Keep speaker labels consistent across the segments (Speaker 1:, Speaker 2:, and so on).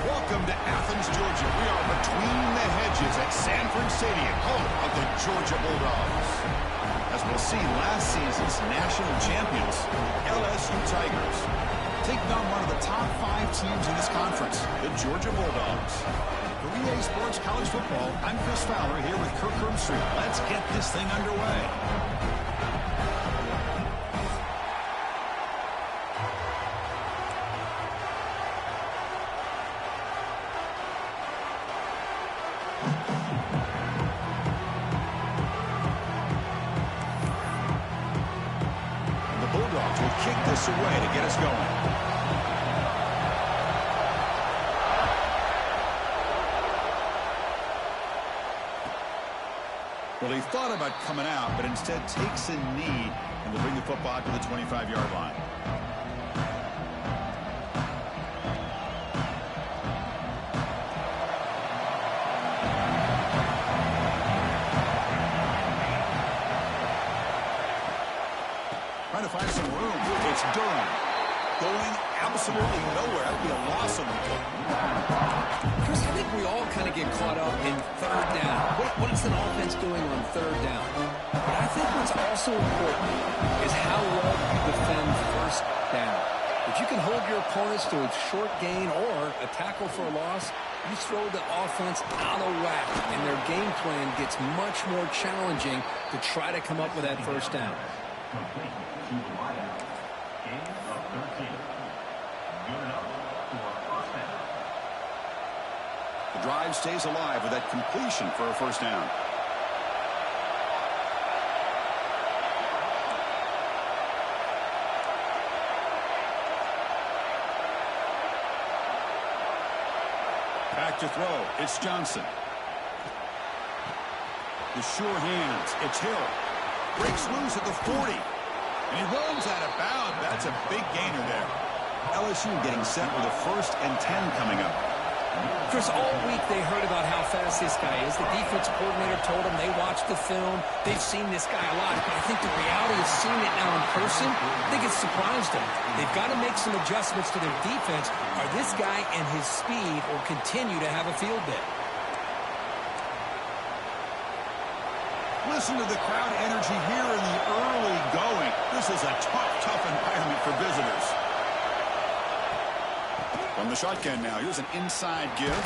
Speaker 1: Welcome to Athens, Georgia. We are between the hedges at Sanford Stadium, home of the Georgia Bulldogs. As we'll see, last season's national champions, LSU Tigers, taking on one of the top 5 teams in this conference, the Georgia Bulldogs. For EA Sports College Football, I'm Chris Fowler here with Kirk Herbstreit. Let's get this thing underway. Bulldogs will kick this away to get us going. Well, he thought about coming out, but instead takes a knee and will bring the football to the 25-yard line. Trying to find some room. It's Durham. Going absolutely nowhere. That would be a loss of the play.
Speaker 2: Chris, I think we all kind of get caught up in third down. What is an offense doing on third down? But I think what's also important is how well you defend first down. If you can hold your opponents to a short gain or a tackle for a loss, you throw the offense out of whack, and their game plan gets much more challenging to try to come up with that first down.
Speaker 1: The drive stays alive with that completion for a first down. Back to throw. It's Johnson. The sure hands. It's Hill. Breaks loose at the 40. And he runs out of bounds. That's a big gainer there. LSU getting set with a 1st and 10 coming up.
Speaker 2: Chris, all week they heard about how fast this guy is. The defense coordinator told them they watched the film. They've seen this guy a lot. But I think the reality of seeing it now in person, I think it's surprised them. They've got to make some adjustments to their defense, or this guy and his speed will continue to have a field day.
Speaker 1: Listen to the crowd energy here in the early going. This is a tough environment for visitors. From the shotgun now, here's an inside give.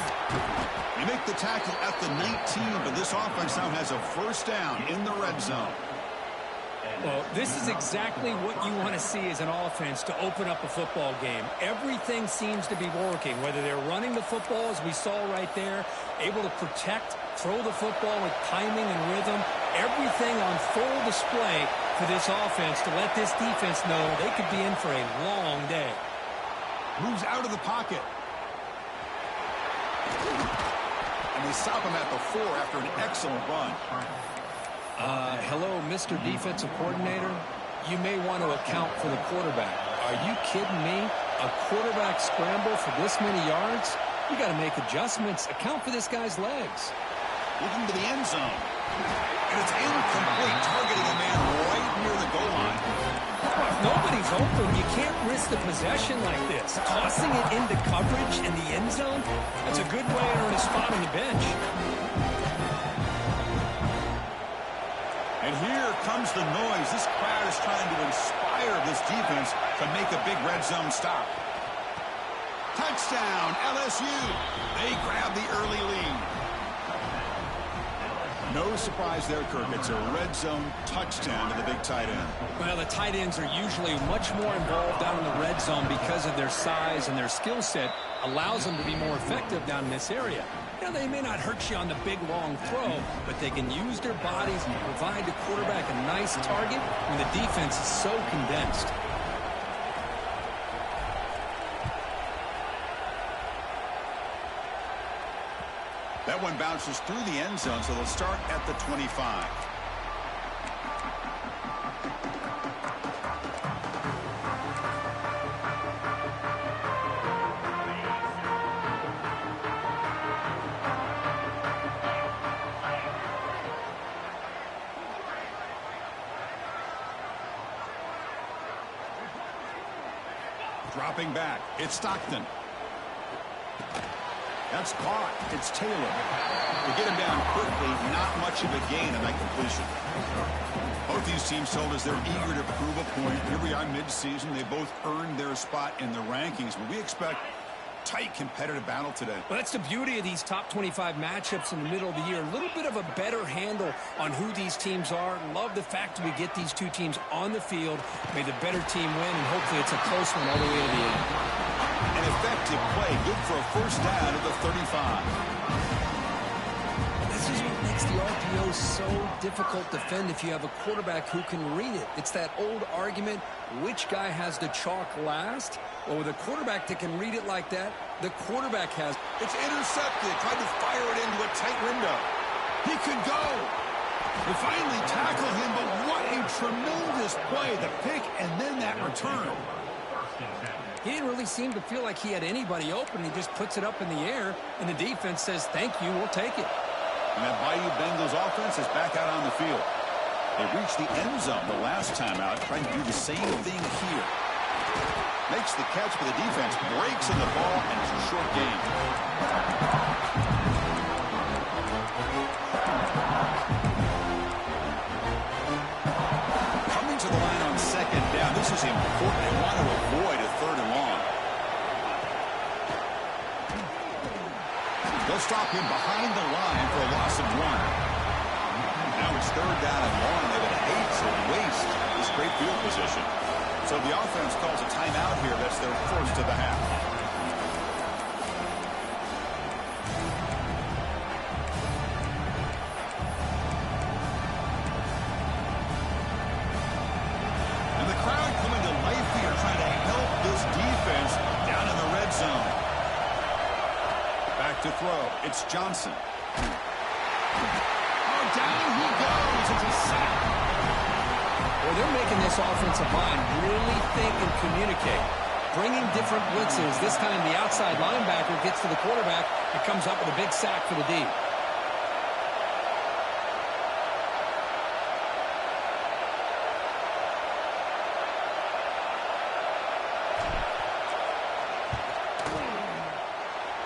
Speaker 1: They make the tackle at the 19, but this offense now has a first down in the red zone.
Speaker 2: Well, this is exactly what you want to see as an offense to open up a football game. Everything seems to be working, whether they're running the football, as we saw right there, able to protect, throw the football with timing and rhythm. Everything on full display for this offense to let this defense know they could be in for a long day.
Speaker 1: Moves out of the pocket. And they stop him at the 4 after an excellent run.
Speaker 2: Hello, Mr. Defensive Coordinator. You may want to account for the quarterback. Are you kidding me? A quarterback scramble for this many yards? You got to make adjustments. Account for this guy's legs.
Speaker 1: Looking to the end zone. And it's incomplete, targeting a man right near the goal line.
Speaker 2: If nobody's open, you can't risk the possession like this. Tossing it into coverage in the end zone, that's a good way to earn a spot on the bench.
Speaker 1: And here comes the noise. This crowd is trying to inspire this defense to make a big red zone stop. Touchdown, LSU. They grab the early lead. No surprise there, Kirk. It's a red zone touchdown to the big tight end.
Speaker 2: Well, the tight ends are usually much more involved down in the red zone because of their size, and their skill set allows them to be more effective down in this area. Now, they may not hurt you on the big, long throw, but they can use their bodies and provide the quarterback a nice target when the defense is so condensed.
Speaker 1: That one bounces through the end zone, so they'll start at the 25. Dropping back, it's Stockton. That's caught. It's Taylor. To get him down quickly, not much of a gain on that completion. Both these teams told us they're eager to prove a point. Here we are mid-season. They both earned their spot in the rankings, but we expect tight competitive battle today.
Speaker 2: Well, that's the beauty of these top 25 matchups in the middle of the year. A little bit of a better handle on who these teams are. Love the fact that we get these two teams on the field. May the better team win, and hopefully it's a close one all the way to the end.
Speaker 1: An effective play, good for a first down at the 35.
Speaker 2: This is what makes the RPO so difficult to defend if you have a quarterback who can read it. It's that old argument, which guy has the chalk last? Well, with a quarterback that can read it like that, the quarterback has.
Speaker 1: It's intercepted, tried to fire it into a tight window. He could go. They finally tackle him, but what a tremendous play. The pick and then that return.
Speaker 2: He didn't really seem to feel like he had anybody open. He just puts it up in the air, and the defense says, thank you, we'll take it.
Speaker 1: And that Bayou Bengals offense is back out on the field. They reached the end zone the last time out, trying to do the same thing here. Makes the catch, but the defense breaks in the ball, and it's a short game. Coming to the line on second down. This is important. They want to avoid a third and long. They'll stop him behind the line for a loss of 1. Now it's third down and long. They would hate to waste this great field position. So the offense calls a timeout here. That's their first of the half. And the crowd coming to life here, trying to help this defense down in the red zone. Back to throw. It's Johnson. Oh, down he goes. It's a sack.
Speaker 2: Well, they're making this offensive line really think and communicate. Bringing different blitzes. This time the outside linebacker gets to the quarterback and comes up with a big sack for the D.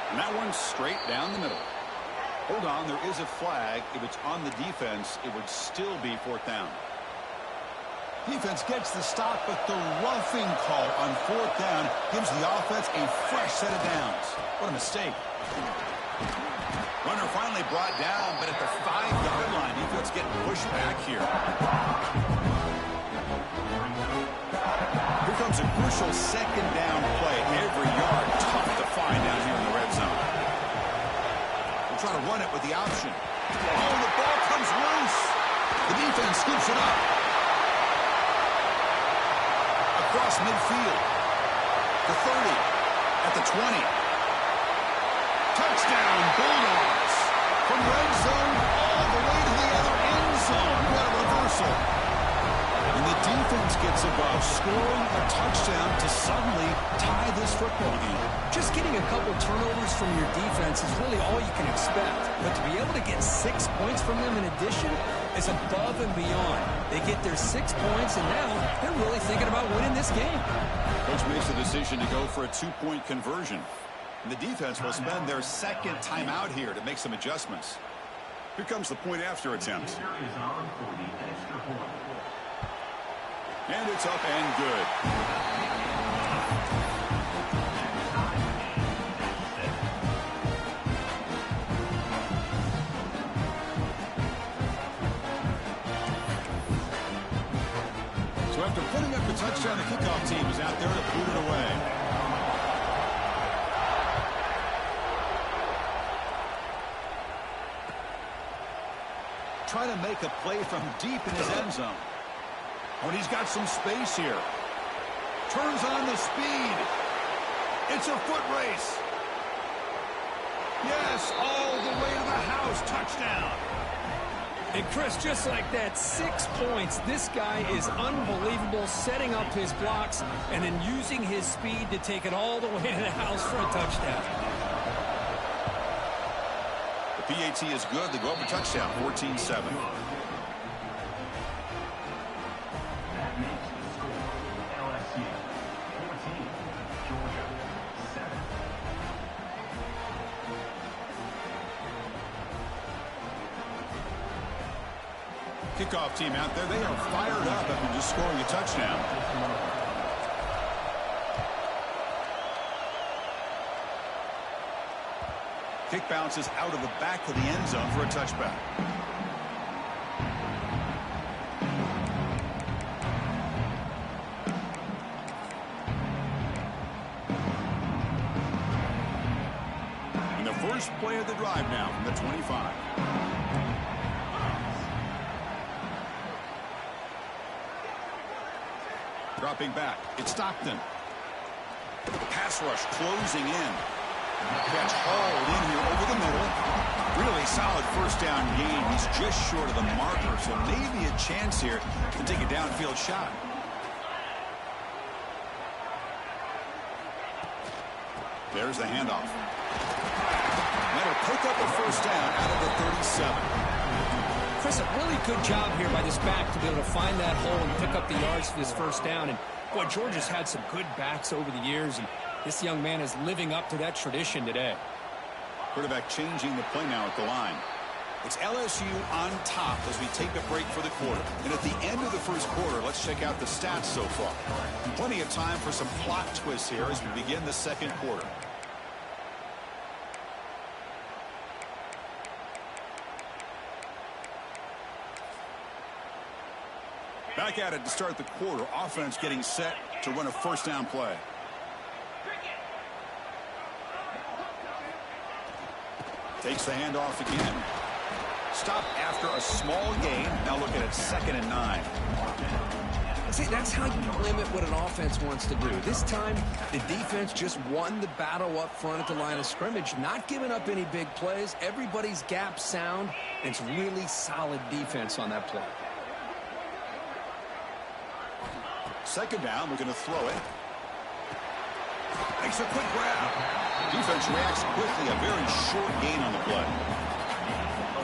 Speaker 1: And that one's straight down the middle. Hold on, there is a flag. If it's on the defense, it would still be fourth down. Defense gets the stop, but the roughing call on fourth down gives the offense a fresh set of downs. What a mistake. Runner finally brought down, but at the 5-yard line, defense getting pushed back here. Here comes a crucial second down play. Every yard tough to find down here in the red zone. They'll try to run it with the option. Oh, the ball comes loose. The defense scoops it up. Across midfield. The 30. At the 20. Touchdown, Bulldogs. From red zone all the way to the other end zone. What a reversal. And the defense gets above, scoring a touchdown to suddenly tie this football game.
Speaker 2: Just getting a couple turnovers from your defense is really all you can expect. But to be able to get 6 points from them in addition is above and beyond. They get their 6 points, and now they're really thinking about winning this game.
Speaker 1: Coach makes the decision to go for a 2-point conversion. And the defense will spend their second timeout here to make some adjustments. Here comes the point after attempt. And it's up and good. So after putting up the touchdown, the kickoff team is out there to boot it away. Trying to make a play from deep in his end zone. When he's got some space here. Turns on the speed. It's a foot race. Yes, all the way to the house. Touchdown.
Speaker 2: And Chris, just like that, 6 points. This guy is unbelievable, setting up his blocks and then using his speed to take it all the way to the house for a touchdown.
Speaker 1: The PAT is good. They go up a touchdown, 14-7. Kickoff team out there, they are fired up after just scoring a touchdown. Kick bounces out of the back of the end zone for a touchback. And the first play of the drive now from the 25. Dropping back, it's Stockton. Pass rush closing in. Catch hauled in here over the middle. Really solid first down gain. He's just short of the marker, so maybe a chance here to take a downfield shot. There's the handoff. That'll pick up a first down out of the 37.
Speaker 2: Chris, a really good job here by this back to be able to find that hole and pick up the yards for this first down. And, boy, Georgia's had some good backs over the years, and this young man is living up to that tradition today.
Speaker 1: Quarterback changing the play now at the line. It's LSU on top as we take a break for the quarter. And at the end of the first quarter, let's check out the stats so far. Plenty of time for some plot twists here as we begin the second quarter. Back at it to start the quarter. Offense getting set to run a first down play. Takes the handoff again. Stop after a small gain. Now looking at 2nd and 9.
Speaker 2: See, that's how you limit what an offense wants to do. This time, the defense just won the battle up front at the line of scrimmage, not giving up any big plays. Everybody's gap sound, and it's really solid defense on that play.
Speaker 1: Second down, we're going to throw it. Makes a quick grab. Defense reacts quickly, a very short gain on the play.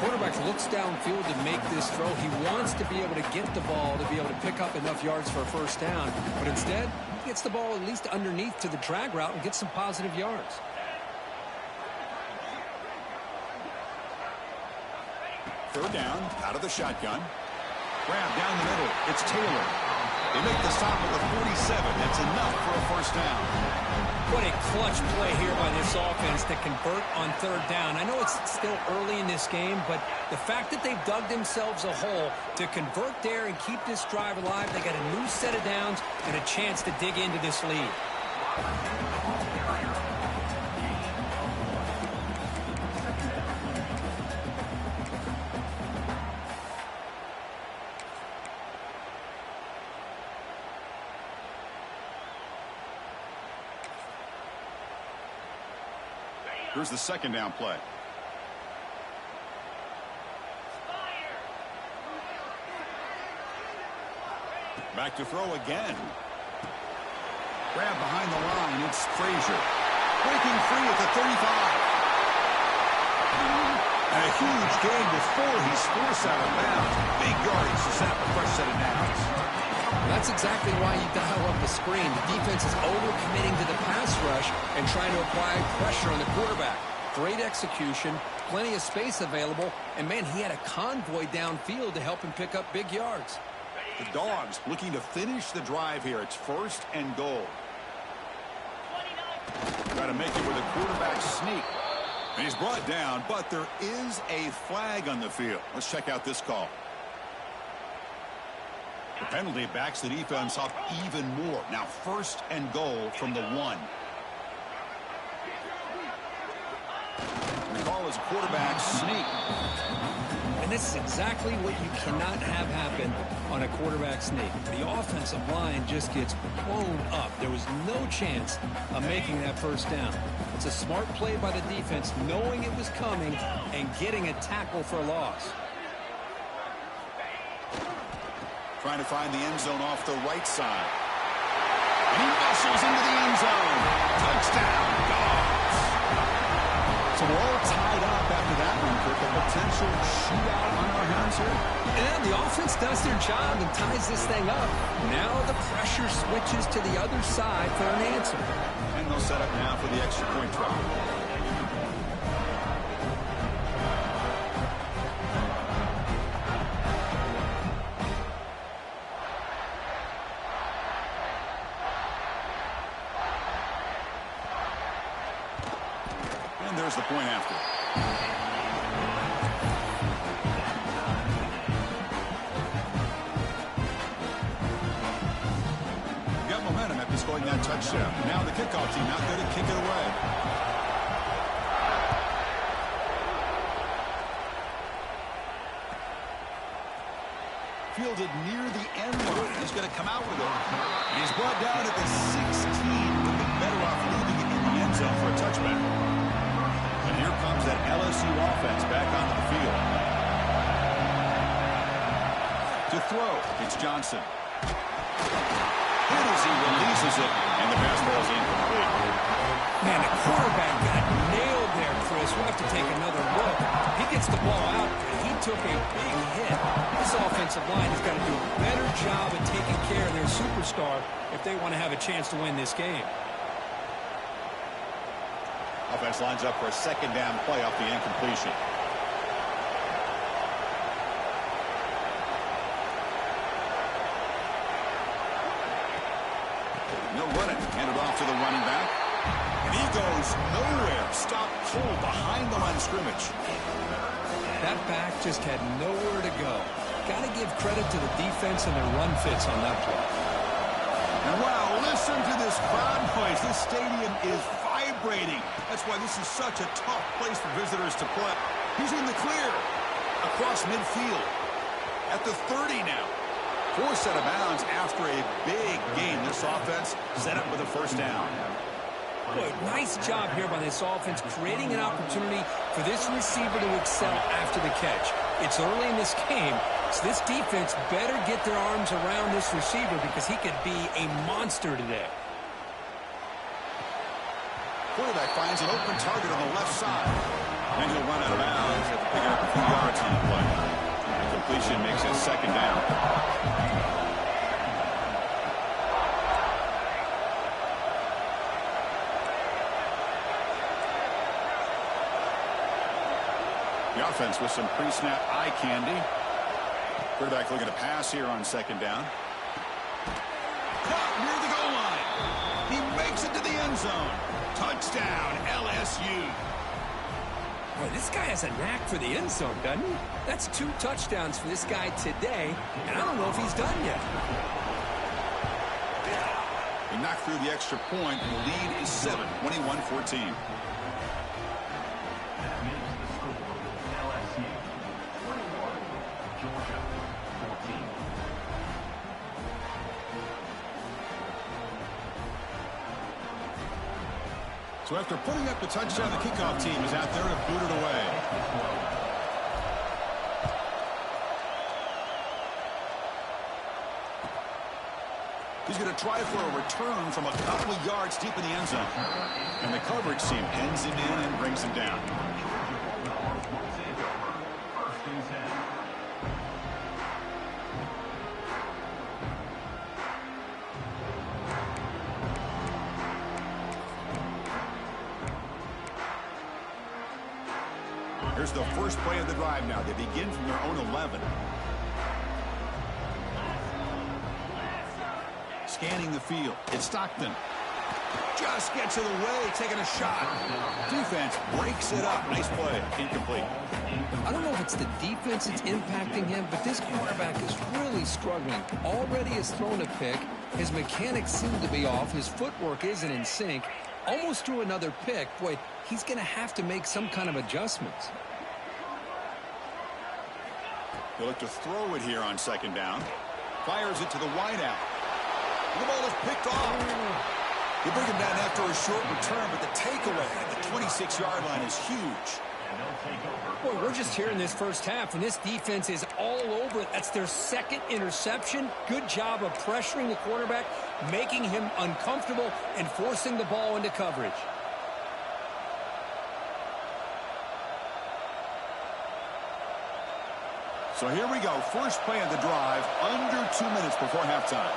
Speaker 2: Quarterback looks downfield to make this throw. He wants to be able to get the ball to be able to pick up enough yards for a first down. But instead, he gets the ball at least underneath to the drag route and gets some positive yards.
Speaker 1: Third down, out of the shotgun. Grab down the middle. It's Taylor. They make the stop at the 47. That's enough for a first down.
Speaker 2: What a clutch play here by this offense to convert on third down. I know it's still early in this game, but the fact that they've dug themselves a hole to convert there and keep this drive alive, they got a new set of downs and a chance to dig into this lead.
Speaker 1: Here's the second down play. Back to throw again. Grab behind the line. It's Frazier. Breaking free at the 35. And a huge gain before he's forced out of bounds. Big yardage to set up a fresh set of downs.
Speaker 2: That's exactly why you dial up the screen. The defense is overcommitting to the pass rush and trying to apply pressure on the quarterback. Great execution, plenty of space available, and, man, he had a convoy downfield to help him pick up big yards.
Speaker 1: The Dogs looking to finish the drive here. It's 1st and goal. Try to make it with a quarterback sneak. And he's brought down, but there is a flag on the field. Let's check out this call. The penalty backs the defense up even more. Now 1st and goal from the 1. The call is a quarterback sneak.
Speaker 2: And this is exactly what you cannot have happen on a quarterback sneak. The offensive line just gets blown up. There was no chance of making that first down. It's a smart play by the defense, knowing it was coming and getting a tackle for a loss.
Speaker 1: Trying to find the end zone off the right side. And he muscles into the end zone. Touchdown, Dogs. So we're all tied up after that one, Kirk. A potential shootout on our hands here.
Speaker 2: And the offense does their job and ties this thing up. Now the pressure switches to the other side for an answer.
Speaker 1: And they'll set up now for the extra point try. scores the point after. Got momentum after scoring that touchdown. Now the kickoff team out there to kick it away. Fielded near the end line. He's going to come out with it. He's brought down at the 16. Would be better off leaving it in the end zone for a touchback. And here comes that LSU offense back onto the field. To throw, it's Johnson. Hit as he releases it, and the pass ball is incomplete.
Speaker 2: Man, the quarterback got nailed there, Chris. We'll have to take another look. He gets the ball out, and he took a big hit. This offensive line has got to do a better job of taking care of their superstar if they want to have a chance to win this game.
Speaker 1: Offense lines up for a second down play off the incompletion. No running. Handed off to the running back. And he goes nowhere. Stopped cold behind the line of scrimmage.
Speaker 2: That back just had nowhere to go. Got to give credit to the defense and their run fits on that play.
Speaker 1: And wow, listen to this crowd noise. This stadium is vibrating. That's why this is such a tough place for visitors to play. He's in the clear. Across midfield. At the 30 now. Forced out of bounds after a big game. This offense set up with a first down.
Speaker 2: Boy, nice job here by this offense, creating an opportunity for this receiver to excel after the catch. It's early in this game, so this defense better get their arms around this receiver because he could be a monster today.
Speaker 1: Quarterback finds an open target on the left side. And he'll run out of bounds after picking up a few yards on the play. The completion makes it second down. The offense with some pre-snap eye candy. Quarterback looking to pass here on second down. Caught near the goal line. He makes it to the end zone. Touchdown, LSU.
Speaker 2: Boy, this guy has a knack for the end zone, doesn't he? That's 2 touchdowns for this guy today, and I don't know if he's done yet.
Speaker 1: He knocked through the extra point, and the lead is 7, 21-14. So after putting up the touchdown, the kickoff team is out there to boot it away. He's going to try for a return from a couple of yards deep in the end zone. And the coverage team pins him in and brings him down. Here's the first play of the drive now. They begin from their own 11. Scanning the field. It's Stockton. Just gets in the way, taking a shot. Defense breaks it up. Nice play. Incomplete.
Speaker 2: I don't know if it's the defense that's impacting him, but this quarterback is really struggling. Already has thrown a pick. His mechanics seem to be off. His footwork isn't in sync. Almost threw another pick. Boy, he's going to have to make some kind of adjustments.
Speaker 1: He'll look to throw it here on second down. Fires it to the wideout. The ball is picked off. They bring him down after a short return, but the takeaway at the 26-yard line is huge.
Speaker 2: Boy, we're just here in this first half, and this defense is all over it. That's their second interception. Good job of pressuring the quarterback, making him uncomfortable, and forcing the ball into coverage.
Speaker 1: So here we go. First play of the drive, under 2 minutes before halftime.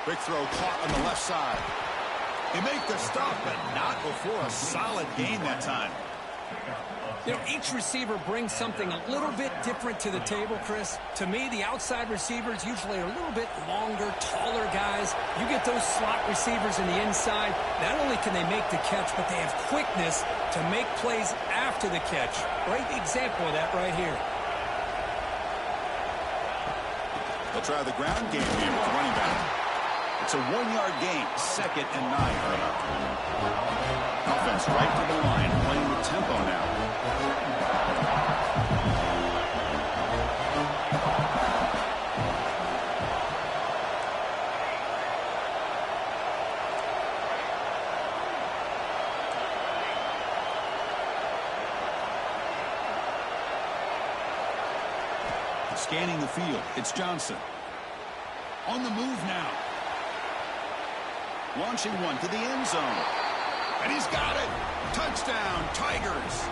Speaker 1: Quick throw caught on the left side. They make the stop, but not before a solid gain that time.
Speaker 2: You know, each receiver brings something a little bit different to the table, Chris. To me, the outside receivers usually are a little bit longer, taller guys. You get those slot receivers in the inside, not only can they make the catch, but they have quickness to make plays after the catch. Great example of that right here.
Speaker 1: They'll try the ground game here with the running back. It's a 1-yard gain, 2nd and 9. Offense right to the line, playing with tempo now. Scanning the field, it's Johnson. On the move now. Launching one to the end zone. And he's got it. Touchdown, Tigers.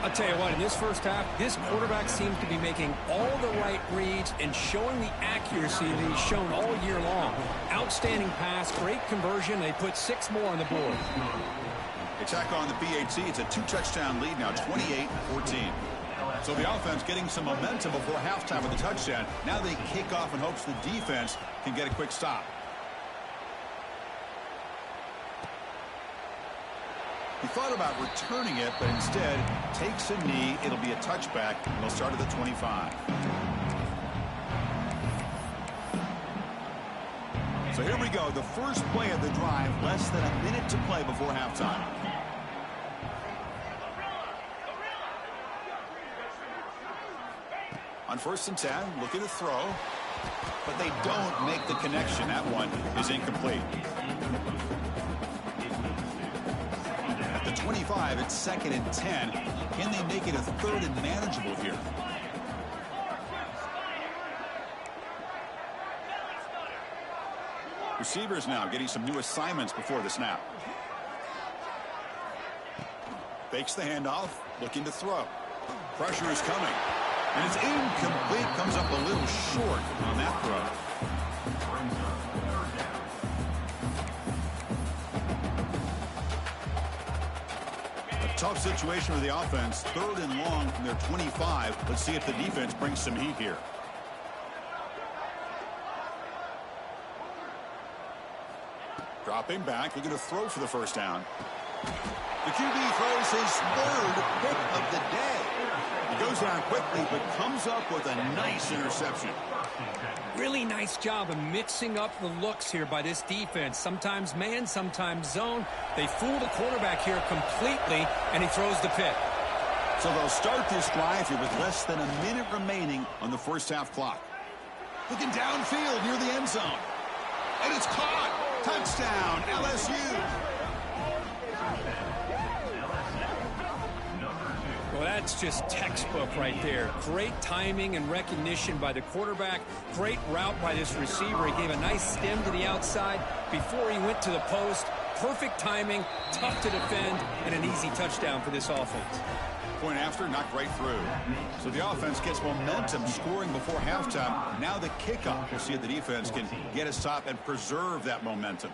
Speaker 2: I'll tell you what, in this first half, this quarterback seems to be making all the right reads and showing the accuracy that he's shown all year long. Outstanding pass, great conversion. They put 6 more on the board.
Speaker 1: They tack on the PAT. It's a 2-touchdown lead now, 28-14. So the offense getting some momentum before halftime with the touchdown. Now they kick off in hopes the defense can get a quick stop. He thought about returning it, but instead takes a knee. It'll be a touchback, and they'll start at the 25. So here we go. The first play of the drive, less than a minute to play before halftime. On 1st and 10, looking to throw, but they don't make the connection. That one is incomplete. At the 25, it's 2nd and 10. Can they make it a 3rd and manageable here? Receivers now getting some new assignments before the snap. Fakes the handoff, looking to throw. Pressure is coming. And it's incomplete, comes up a little short on that throw. A tough situation for the offense. 3rd and long from their 25. Let's see if the defense brings some heat here. Dropping back, looking to throw for the first down. The QB throws his 3rd pick of the day. He goes down quickly, but comes up with a nice interception.
Speaker 2: Really nice job of mixing up the looks here by this defense. Sometimes man, sometimes zone. They fool the quarterback here completely, and he throws the pick.
Speaker 1: So they'll start this drive here with less than a minute remaining on the first half clock. Looking downfield near the end zone. And it's caught. Touchdown, LSU.
Speaker 2: Well, that's just textbook right there. Great timing and recognition by the quarterback. Great route by this receiver. He gave a nice stem to the outside before he went to the post. Perfect timing, tough to defend, and an easy touchdown for this offense.
Speaker 1: Point after, knocked right through. So the offense gets momentum, scoring before halftime. Now the kickoff. We'll see if the defense can get a stop and preserve that momentum.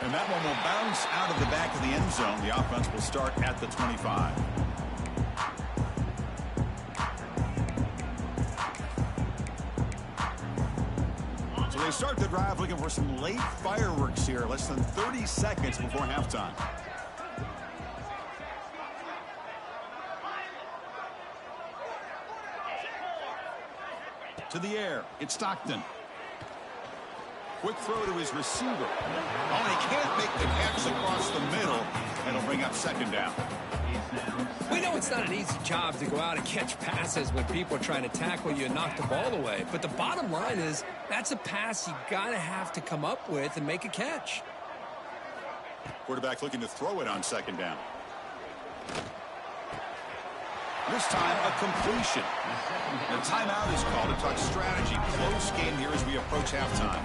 Speaker 1: And that one will bounce out of the back of the end zone. The offense will start at the 25. So they start the drive looking for some late fireworks here. Less than 30 seconds before halftime. To the air, it's Stockton. Quick throw to his receiver. Oh, and he can't make the catch across the middle. That'll bring up 2nd down.
Speaker 2: We know it's not an easy job to go out and catch passes when people are trying to tackle you and knock the ball away. But the bottom line is that's a pass you got to have to come up with and make a catch.
Speaker 1: Quarterback looking to throw it on 2nd down. This time, a completion. The timeout is called to talk strategy. Close game here as we approach halftime.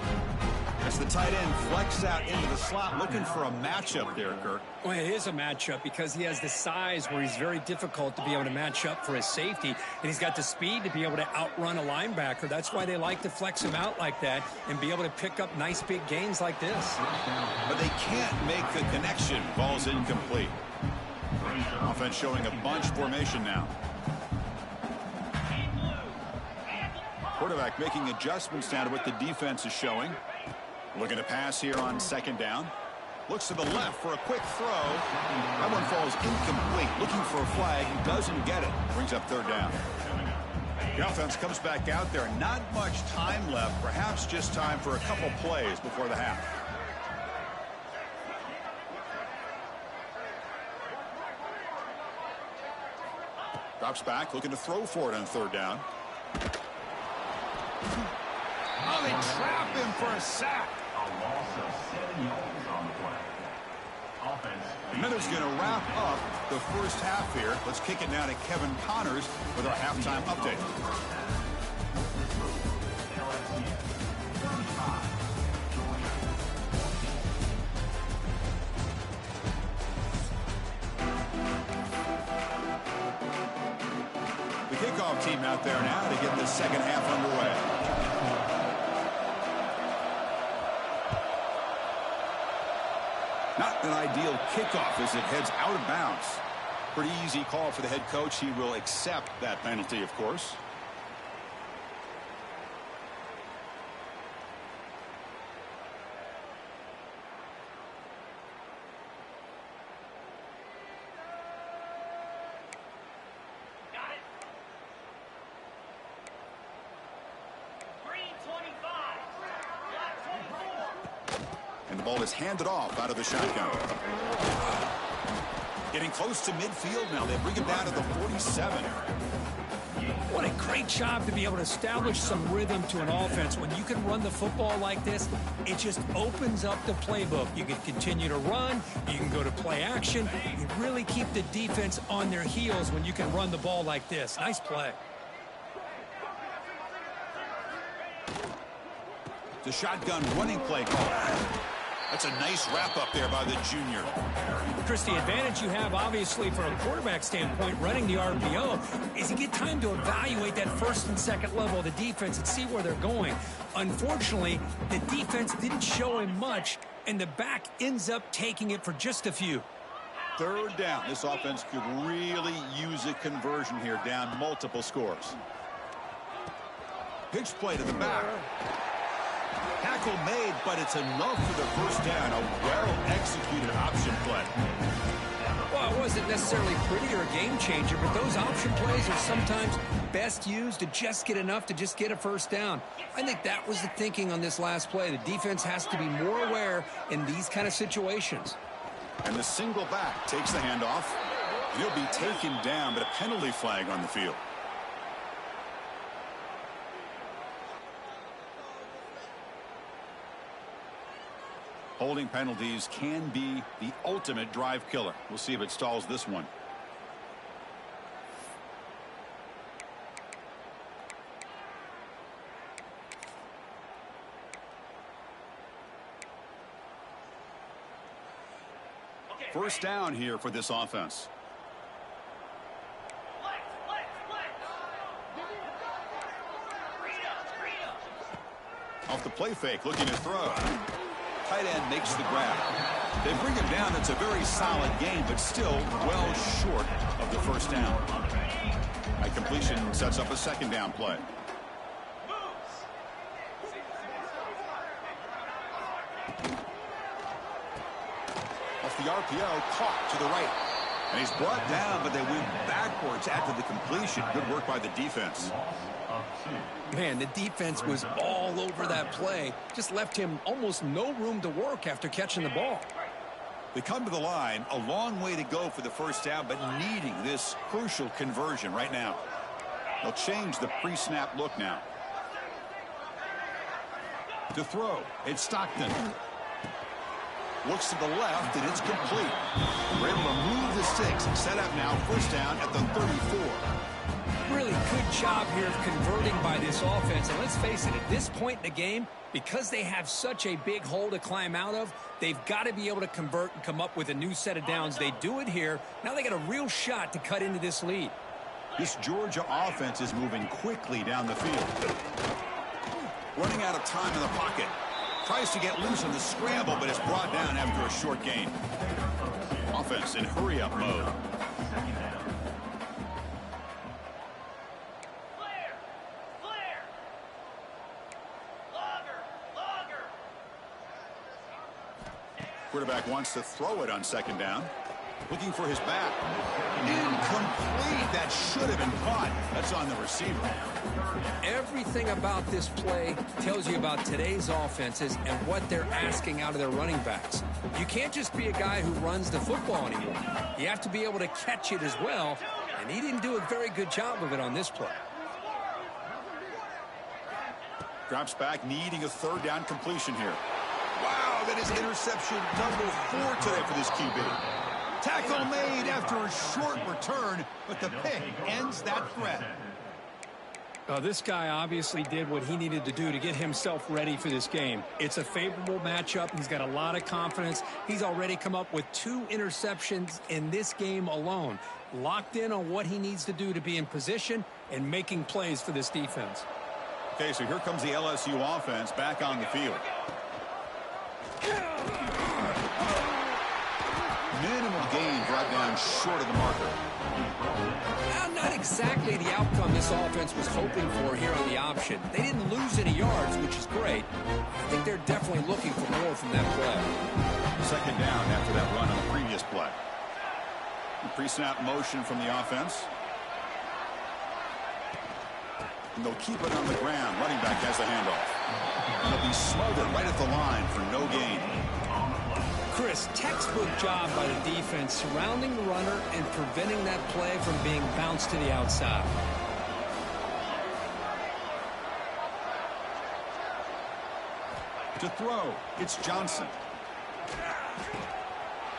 Speaker 1: As the tight end flex out into the slot, looking for a matchup there, Kirk.
Speaker 2: Well, it is a matchup because he has the size where he's very difficult to be able to match up for his safety, and he's got the speed to be able to outrun a linebacker. That's why they like to flex him out like that and be able to pick up nice big gains like this.
Speaker 1: But they can't make the connection. Ball's incomplete. Offense showing a bunch formation now. Quarterback making adjustments now to what the defense is showing. Looking to pass here on second down. Looks to the left for a quick throw. That one falls incomplete. Looking for a flag. Doesn't get it. Brings up third down. The offense comes back out there. Not much time left. Perhaps just time for a couple plays before the half. Drops back. Looking to throw for it on third down. Oh, they trap him for a sack.
Speaker 3: A loss of 7 yards on the play. Offense.
Speaker 1: Miller's going to wrap up the first half here. Let's kick it now to Kevin Connors with our halftime update.
Speaker 3: LSU 35, Georgia.
Speaker 1: The kickoff team out there now to get the second half underway. Not an ideal kickoff as it heads out of bounds. Pretty easy call for the head coach. He will accept that penalty, of course. And the ball is handed off out of the shotgun. Getting close to midfield now. They bring it down to the 47.
Speaker 2: What a great job to be able to establish some rhythm to an offense. When you can run the football like this, it just opens up the playbook. You can continue to run. You can go to play action. You really keep the defense on their heels when you can run the ball like this. Nice play.
Speaker 1: The shotgun running play call. That's a nice wrap up there by the junior.
Speaker 2: Chris, the advantage you have, obviously, from a quarterback standpoint, running the RPO, is you get time to evaluate that first and second level of the defense and see where they're going. Unfortunately, the defense didn't show him much, and the back ends up taking it for just a few.
Speaker 1: Third down. This offense could really use a conversion here, down multiple scores. Pitch play to the back. Tackle made, but it's enough for the first down. A well-executed option play.
Speaker 2: Well, it wasn't necessarily pretty or a game changer, but those option plays are sometimes best used to just get enough to just get a first down. I think that was the thinking on this last play. The defense has to be more aware in these kind of situations.
Speaker 1: And the single back takes the handoff. He'll be taken down, but a penalty flag on the field. Holding penalties can be the ultimate drive killer. We'll see if it stalls this one. First down here for this offense. Off the play fake, looking to throw. Tight end makes the grab. They bring him down. It's a very solid game, but still well short of the first down. That completion sets up a second down play. Off the RPO, caught to the right. And he's brought down, but they went backwards after the completion. Good work by the defense.
Speaker 2: Man, the defense was all over that play. Just left him almost no room to work after catching the ball.
Speaker 1: They come to the line, a long way to go for the first down, but needing this crucial conversion right now. They'll change the pre-snap look now. To throw, it's Stockton. Looks to the left, and it's complete. We're able to move the sticks and set up now first down at the 34.
Speaker 2: Really good job here of converting by this offense. And let's face it, at this point in the game, because they have such a big hole to climb out of, they've got to be able to convert and come up with a new set of downs. They do it here. Now they got a real shot to cut into this lead.
Speaker 1: This Georgia offense is moving quickly down the field. Running out of time in the pocket. Tries to get loose on the scramble, but it's brought down after a short gain. Offense in hurry-up mode. Quarterback wants to throw it on second down. Looking for his back. Incomplete. That should have been caught. That's on the receiver.
Speaker 2: Everything about this play tells you about today's offenses and what they're asking out of their running backs. You can't just be a guy who runs the football anymore. You have to be able to catch it as well, and he didn't do a very good job of it on this play.
Speaker 1: Drops back, needing a third down completion here. Wow, that is interception number 4 today for this QB. Tackle made after a short return, but the pick ends that threat.
Speaker 2: This guy obviously did what he needed to do to get himself ready for this game. It's a favorable matchup. He's got a lot of confidence. He's already come up with 2 interceptions in this game alone. Locked in on what he needs to do to be in position and making plays for this defense.
Speaker 1: Okay, so here comes the LSU offense back on the field. Minimal gain brought down short of the marker.
Speaker 2: Not exactly the outcome this offense was hoping for here on the option. They didn't lose any yards, which is great. I think they're definitely looking for more from that play.
Speaker 1: Second down after that run on the previous play. The pre-snap motion from the offense. And they'll keep it on the ground. Running back has the handoff. And they'll be smothered right at the line for no gain.
Speaker 2: Chris, textbook job by the defense surrounding the runner and preventing that play from being bounced to the outside.
Speaker 1: To throw, it's Johnson.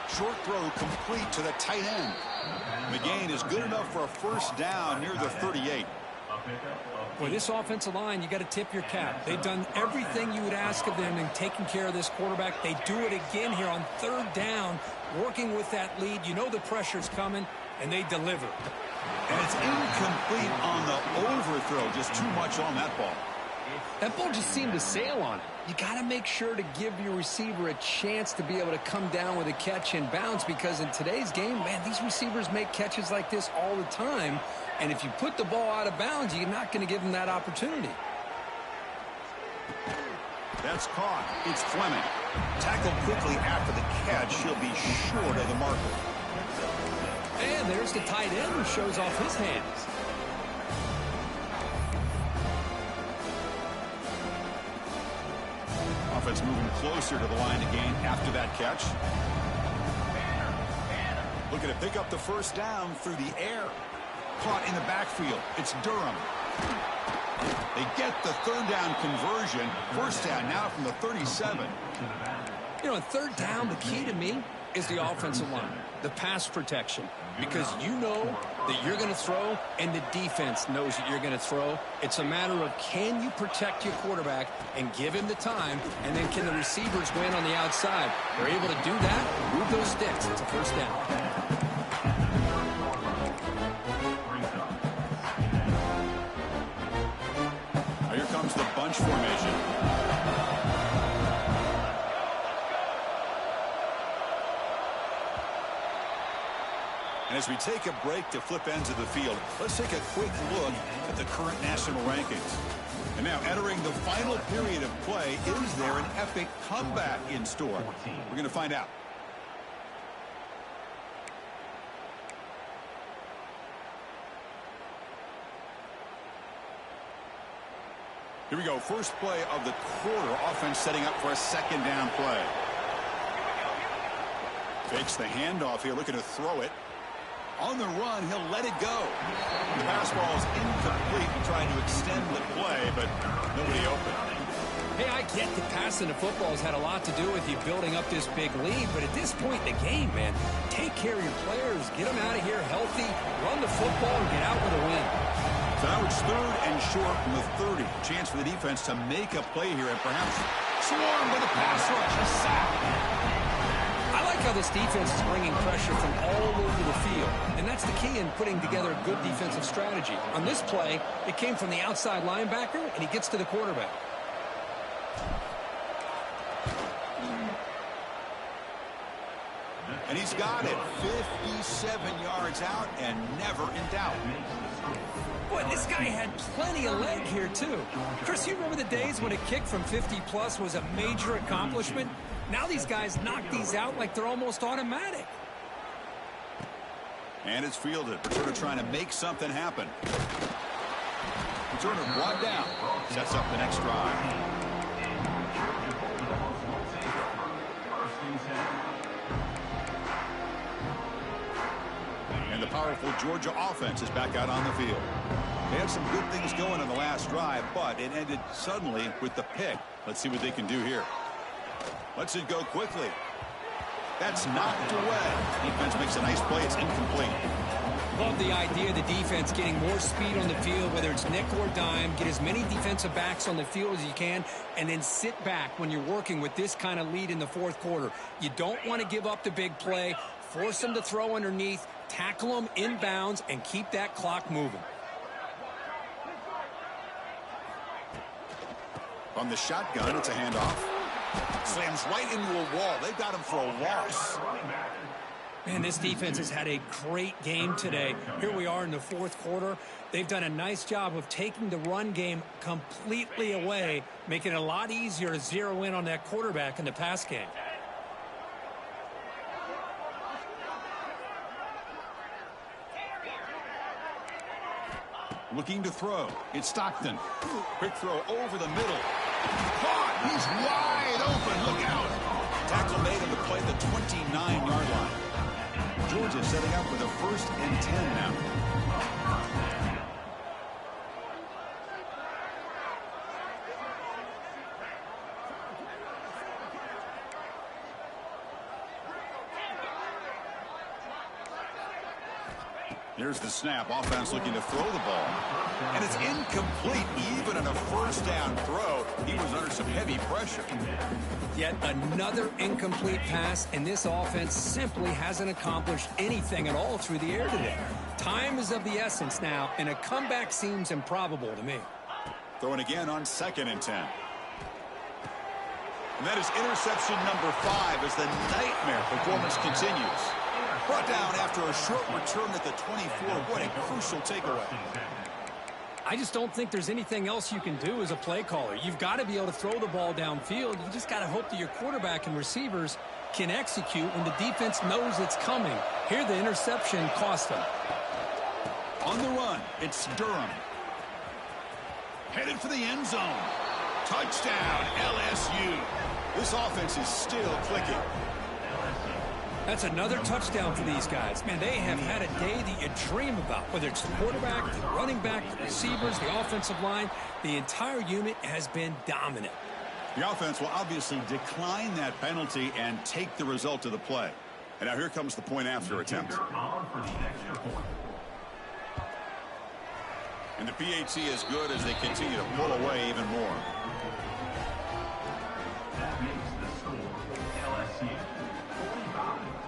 Speaker 1: Short throw complete to the tight end. The gain is good enough for a first down near the 38.
Speaker 2: Boy, this offensive line, you got to tip your cap. They've done everything you would ask of them in taking care of this quarterback. They do it again here on third down, working with that lead. You know the pressure's coming, and they deliver.
Speaker 1: And it's incomplete on the overthrow. Just too much on that ball.
Speaker 2: That ball just seemed to sail on it. You got to make sure to give your receiver a chance to be able to come down with a catch and bounce, because in today's game, man, these receivers make catches like this all the time. And if you put the ball out of bounds, you're not going to give them that opportunity.
Speaker 1: That's caught. It's Fleming. Tackled quickly after the catch. He'll be short of the marker.
Speaker 2: And there's the tight end who shows off his hands.
Speaker 1: Offense moving closer to the line to gain after that catch. Looking to pick up the first down through the air. Caught in the backfield. It's Durham. They get the third down conversion. First down now from the 37.
Speaker 2: You know, on third down, the key to me is the offensive line, the pass protection, because you know that you're going to throw and the defense knows that you're going to throw. It's a matter of, can you protect your quarterback and give him the time, and then can the receivers win on the outside? They're able to do that, move those sticks. It's a first down.
Speaker 1: Here comes the bunch formation. And as we take a break to flip ends of the field, let's take a quick look at the current national rankings. And now entering the final period of play, is there an epic comeback in store? We're going to find out. Here we go. First play of the quarter. Offense setting up for a second down play. Fakes the handoff here, looking to throw it. On the run, he'll let it go. The pass ball is incomplete. Trying to extend the play, but nobody open.
Speaker 2: Hey, I get that passing the football has had a lot to do with you building up this big lead, but at this point in the game, man, take care of your players. Get them out of here healthy, run the football, and get out with a win.
Speaker 1: So now it's 3rd and short from the 30. Chance for the defense to make a play here and perhaps swarm with a pass rush. A sack.
Speaker 2: I like how this defense is bringing pressure from all over the field, and that's the key in putting together a good defensive strategy. On this play, it came from the outside linebacker, and he gets to the quarterback.
Speaker 1: And he's got it 57 yards out and never in doubt.
Speaker 2: Boy, this guy had plenty of leg here, too. Chris, you remember the days when a kick from 50-plus was a major accomplishment? Now these guys knock these out like they're almost automatic.
Speaker 1: And it's fielded. Returner trying to make something happen. Returner brought down. Sets up the next drive. And the powerful Georgia offense is back out on the field. They had some good things going on the last drive, but it ended suddenly with the pick. Let's see what they can do here. Lets it go quickly. That's knocked away. Defense makes a nice play. It's incomplete.
Speaker 2: Love the idea of the defense getting more speed on the field, whether it's nickel or dime. Get as many defensive backs on the field as you can, and then sit back when you're working with this kind of lead in the 4th quarter. You don't want to give up the big play. Force them to throw underneath, tackle them inbounds, and keep that clock moving.
Speaker 1: From the shotgun, it's a handoff. Slams right into a wall. They've got him for a loss.
Speaker 2: Man, this defense has had a great game today. Here we are in the 4th quarter. They've done a nice job of taking the run game completely away, making it a lot easier to zero in on that quarterback in the pass game.
Speaker 1: Looking to throw. It's Stockton. Quick throw over the middle. Caught. He's wide open. Look out. Tackle made on the play at the 29-yard line. Georgia setting up with a 1st and 10 now. Here's the snap. Offense looking to throw the ball. And it's incomplete. Even on a 1st down throw, he was under some heavy pressure.
Speaker 2: Yet another incomplete pass, and this offense simply hasn't accomplished anything at all through the air today. Time is of the essence now, and a comeback seems improbable to me.
Speaker 1: Throwing again on 2nd and 10. And that is interception number 5 as the nightmare performance continues. Brought down after a short return at the 24. What a crucial takeaway.
Speaker 2: I just don't think there's anything else you can do as a play caller. You've got to be able to throw the ball downfield. You just got to hope that your quarterback and receivers can execute when the defense knows it's coming. Here, the interception cost them.
Speaker 1: On the run, it's Durham. Headed for the end zone. Touchdown, LSU. This offense is still clicking.
Speaker 2: That's another touchdown for these guys. Man, they have had a day that you dream about, whether it's the quarterback, the running back, the receivers, the offensive line. The entire unit has been dominant.
Speaker 1: The offense will obviously decline that penalty and take the result of the play. And now here comes the point after attempt. And the PAT is good as they continue to pull away even more.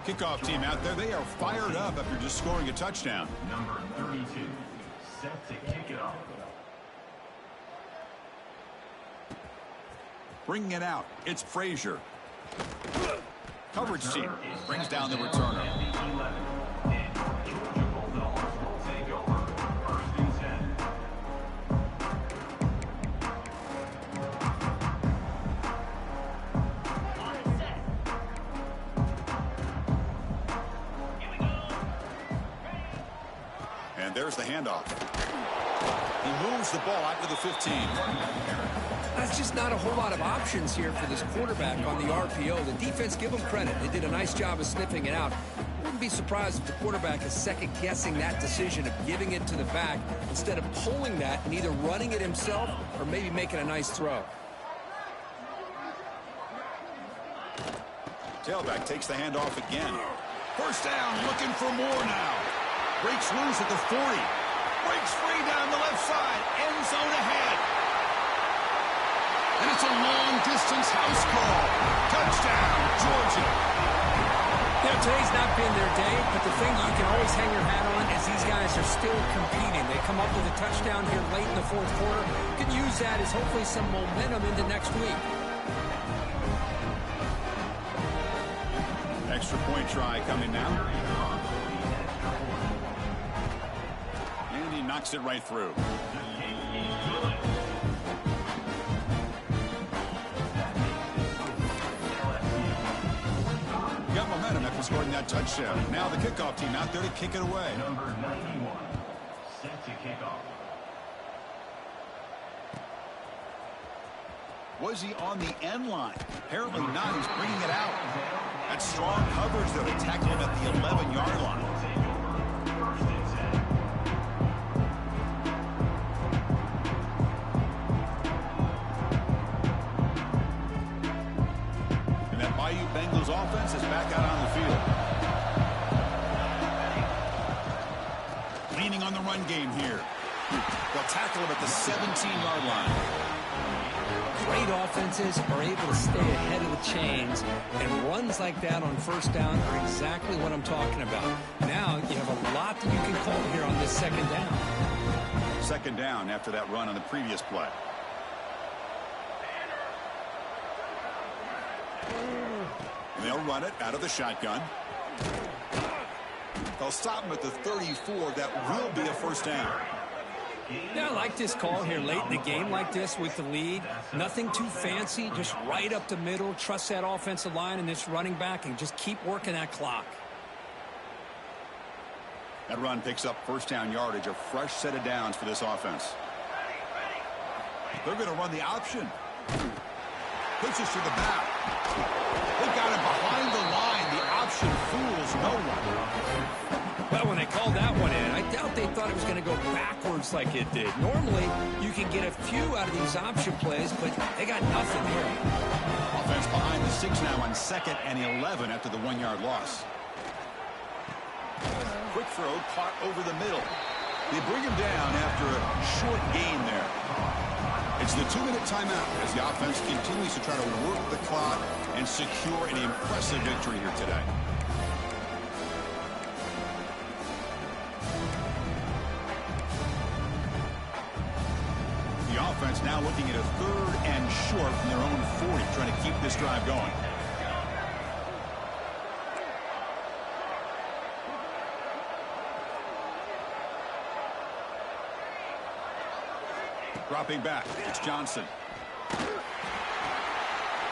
Speaker 1: Kickoff team out there, they are fired up after just scoring a touchdown.
Speaker 3: Number 32, set to kick it off.
Speaker 1: Bringing it out, it's Frazier. Coverage team brings down the returner. There's the handoff. He moves the ball out to the 15.
Speaker 2: That's just not a whole lot of options here for this quarterback on the RPO. The defense, give them credit. They did a nice job of sniffing it out. Wouldn't be surprised if the quarterback is second-guessing that decision of giving it to the back instead of pulling that and either running it himself or maybe making a nice throw.
Speaker 1: Tailback takes the handoff again. First down, looking for more now. Breaks loose at the 40. Breaks free down the left side. End zone ahead. And it's a long-distance house call. Touchdown, Georgia.
Speaker 2: You know, today's not been their day, but the thing you can always hang your hat on is these guys are still competing. They come up with a touchdown here late in the fourth quarter. You can use that as hopefully some momentum into next week.
Speaker 1: Extra point try coming now. And he knocks it right through. Got momentum after scoring that touchdown. Now the kickoff team out there to kick it away.
Speaker 3: Number 91, set to kick off.
Speaker 1: Was he on the end line? Apparently not. He's bringing it out. That's strong coverage, though. They tackle him at the 11-yard line. And that Bayou Bengals offense is back out on the field. Leaning on the run game here. They'll tackle him at the 17-yard line.
Speaker 2: Great offenses are able to stay ahead of the chains, and runs like that on first down are exactly what I'm talking about. Now you have a lot that you can call here on this second down.
Speaker 1: Second down after that run on the previous play. And they'll run it out of the shotgun. They'll stop him at the 34. That will be a first down.
Speaker 2: Yeah, I like this call here late in the game like this with the lead. Nothing too fancy, just right up the middle. Trust that offensive line and this running back and just keep working that clock.
Speaker 1: That run picks up first down yardage, a fresh set of downs for this offense. They're going to run the option. Pitches to the back. They got him behind the line. The option fools no one.
Speaker 2: Well, when they called that one in, I doubt they thought it was going to go backwards like it did. Normally, you can get a few out of these option plays, but they got nothing here.
Speaker 1: Offense behind the 6 now on 2nd and 11 after the 1-yard loss. Quick throw caught over the middle. They bring him down after a short gain there. It's the 2-minute timeout as the offense continues to try to work the clock and secure an impressive victory here today. The offense now looking at a 3rd and short from their own 40, trying to keep this drive going. Dropping back, it's Johnson.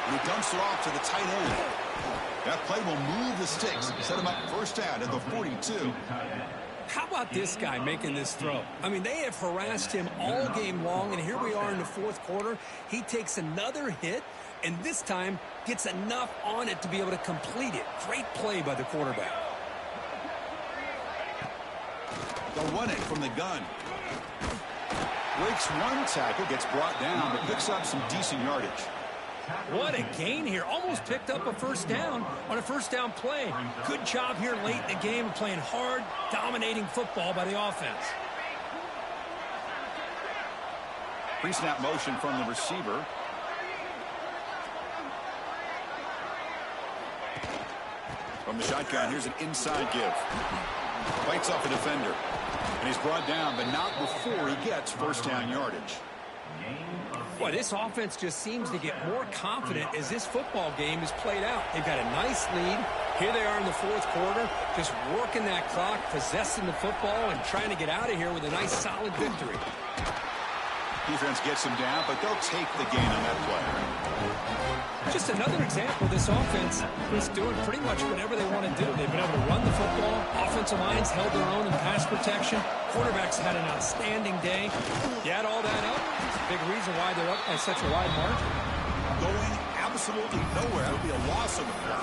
Speaker 1: And he dumps it off to the tight end. That play will move the sticks, set him up first down at the 42.
Speaker 2: How about this guy making this throw? I mean, they have harassed him all game long, and here we are in the fourth quarter. He takes another hit, and this time gets enough on it to be able to complete it. Great play by the quarterback.
Speaker 1: They'll run it from the gun. Breaks one tackle, gets brought down, but picks up some decent yardage.
Speaker 2: What a gain here. Almost picked up a first down on a first down play. Good job here late in the game of playing hard, dominating football by the offense.
Speaker 1: Pre-snap motion from the receiver. From the shotgun, here's an inside give. Bites off the defender. And he's brought down, but not before he gets first down yardage.
Speaker 2: Boy, this offense just seems to get more confident as this football game is played out. They've got a nice lead. Here they are in the fourth quarter, just working that clock, possessing the football, and trying to get out of here with a nice, solid victory.
Speaker 1: Defense gets him down, but they'll take the gain on that play.
Speaker 2: Just another example, this offense is doing pretty much whatever they want to do. They've been able to run the football. Offensive lines held their own in pass protection. Quarterbacks had an outstanding day. You add all that up, it's a big reason why they're up by such a wide margin.
Speaker 1: Going absolutely nowhere. That would be a loss of a play.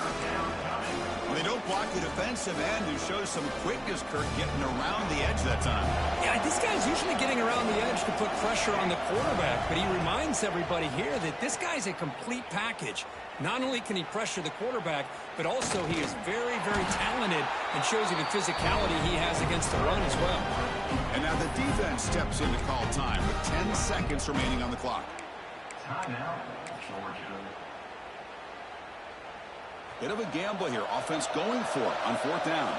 Speaker 1: When they don't block the defensive end, who shows some quickness, Kirk, getting around the edge that time.
Speaker 2: Yeah, this guy's usually getting around the edge to put pressure on the quarterback, but he reminds everybody here that this guy's a complete package. Not only can he pressure the quarterback, but also he is very, very talented and shows you the physicality he has against the run as well.
Speaker 1: And now the defense steps in to call time with 10 seconds remaining on the clock.
Speaker 3: Timeout, Georgia.
Speaker 1: Bit of a gamble here. Offense going for it on 4th down.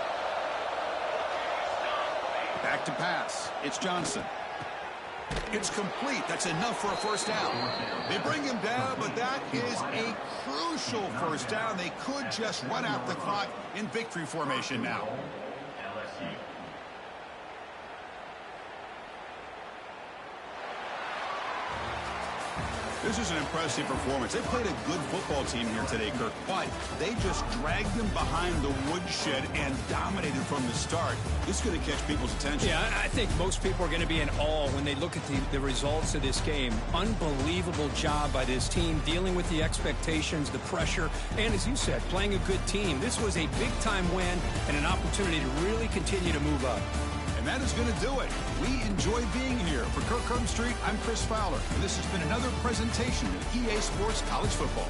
Speaker 1: Back to pass. It's Johnson. It's complete. That's enough for a first down. They bring him down, but that is a crucial first down. They could just run out the clock in victory formation now.
Speaker 3: LSU.
Speaker 1: This is an impressive performance. They played a good football team here today, Kirk, but they just dragged them behind the woodshed and dominated from the start. This is going to catch people's attention.
Speaker 2: Yeah, I think most people are going to be in awe when they look at the results of this game. Unbelievable job by this team, dealing with the expectations, the pressure, and as you said, playing a good team. This was a big-time win and an opportunity to really continue to move up.
Speaker 1: And that is going to do it. We enjoy being here. For Kirk Street, I'm Chris Fowler, and this has been another presentation of EA Sports College Football.